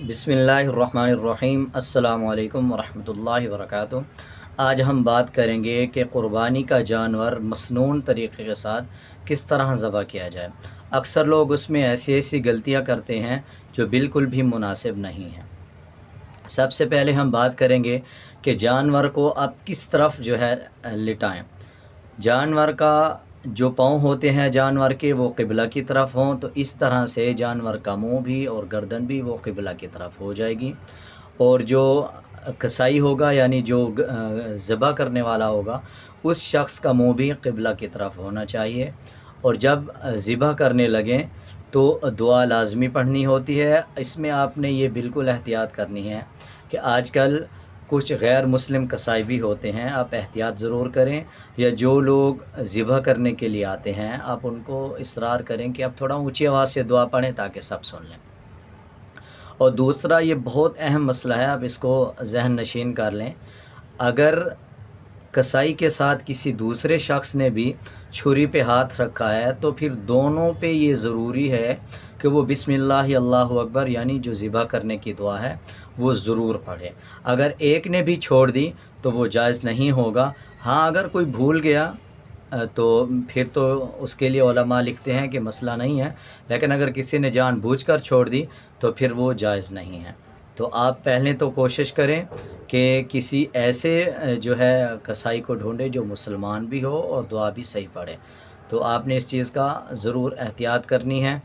बिस्मिल्लाहिर्रहमानिर्रहीम। अस्सलामु अलैकुम वरहमतुल्लाहि वबरकातुहू। आज हम बात करेंगे कि क़ुरबानी का जानवर मसनून तरीक़े के साथ किस तरह ज़बह किया जाए। अक्सर लोग उसमें ऐसी ऐसी गलतियां करते हैं जो बिल्कुल भी मुनासिब नहीं हैं। सबसे पहले हम बात करेंगे कि जानवर को आप किस तरफ लिटाएं। जानवर का जो पाँव होते हैं जानवर के वो क़िबला की तरफ हों तो इस तरह से जानवर का मुंह भी और गर्दन भी वो क़िबला की तरफ हो जाएगी। और जो कसाई होगा यानी जो ज़बह करने वाला होगा उस शख्स का मुंह भी क़िबला की तरफ होना चाहिए। और जब ज़िबह करने लगें तो दुआ लाज़मी पढ़नी होती है। इसमें आपने ये बिल्कुल एहतियात करनी है कि आजकल कुछ गैर मुस्लिम कसाई भी होते हैं, आप एहतियात ज़रूर करें। या जो लोग ज़िबह करने के लिए आते हैं आप उनको इसरार करें कि आप थोड़ा ऊंची आवाज़ से दुआ पढ़ें ताकि सब सुन लें। और दूसरा ये बहुत अहम मसला है, आप इसको जहन नशीन कर लें। अगर कसाई के साथ किसी दूसरे शख्स ने भी छुरी पे हाथ रखा है तो फिर दोनों पे ये ज़रूरी है कि वो बिस्मिल्लाह अल्लाहु अकबर यानी जो ज़िबह करने की दुआ है वो ज़रूर पढ़े। अगर एक ने भी छोड़ दी तो वो जायज़ नहीं होगा। हाँ, अगर कोई भूल गया तो फिर तो उसके लिए उलमा लिखते हैं कि मसला नहीं है, लेकिन अगर किसी ने जानबूझकर छोड़ दी तो फिर वो जायज़ नहीं है। तो आप पहले तो कोशिश करें कि किसी ऐसे कसाई को ढूंढे जो मुसलमान भी हो और दुआ भी सही पढ़े। तो आपने इस चीज़ का ज़रूर एहतियात करनी है।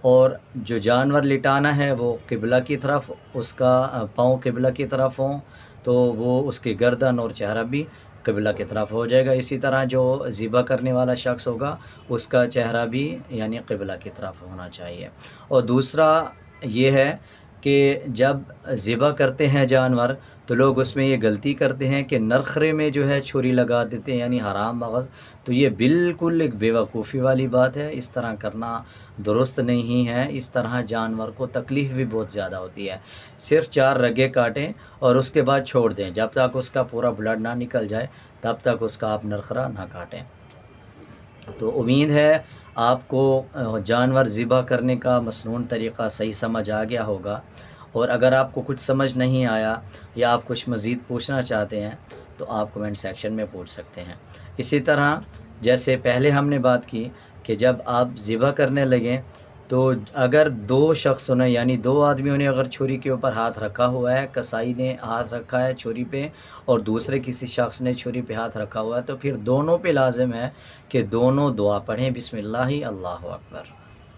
और जो जानवर लिटाना है वो क़िबला की तरफ, उसका पाँव क़िबला की तरफ हों तो वो उसकी गर्दन और चेहरा भी क़िबला की तरफ हो जाएगा। इसी तरह जो ज़िबह करने वाला शख्स होगा उसका चेहरा भी यानी क़िबला की तरफ होना चाहिए। और दूसरा ये है कि जब ज़िबह करते हैं जानवर तो लोग उसमें ये गलती करते हैं कि नरखरे में छुरी लगा देते हैं यानी हराम मगज़। तो ये बिल्कुल एक बेवकूफ़ी वाली बात है, इस तरह करना दुरुस्त नहीं है। इस तरह जानवर को तकलीफ़ भी बहुत ज़्यादा होती है। सिर्फ़ 4 रगे काटें और उसके बाद छोड़ दें, जब तक उसका पूरा ब्लड ना निकल जाए तब तक उसका आप नरखरा ना काटें। तो उम्मीद है आपको जानवर ज़िबह करने का मसनून तरीक़ा सही समझ आ गया होगा। और अगर आपको कुछ समझ नहीं आया या आप कुछ मज़ीद पूछना चाहते हैं तो आप कमेंट सेक्शन में पूछ सकते हैं। इसी तरह जैसे पहले हमने बात की कि जब आप ज़िबह करने लगें तो अगर 2 शख्सों ने यानी 2 आदमियों ने अगर छुरी के ऊपर हाथ रखा हुआ है, कसाई ने हाथ रखा है छुरी पे और दूसरे किसी शख्स ने छुरी पे हाथ रखा हुआ है, तो फिर दोनों पे लाज़िम है कि दोनों दुआ पढ़ें बिस्मिल्लाह अल्लाहु अकबर।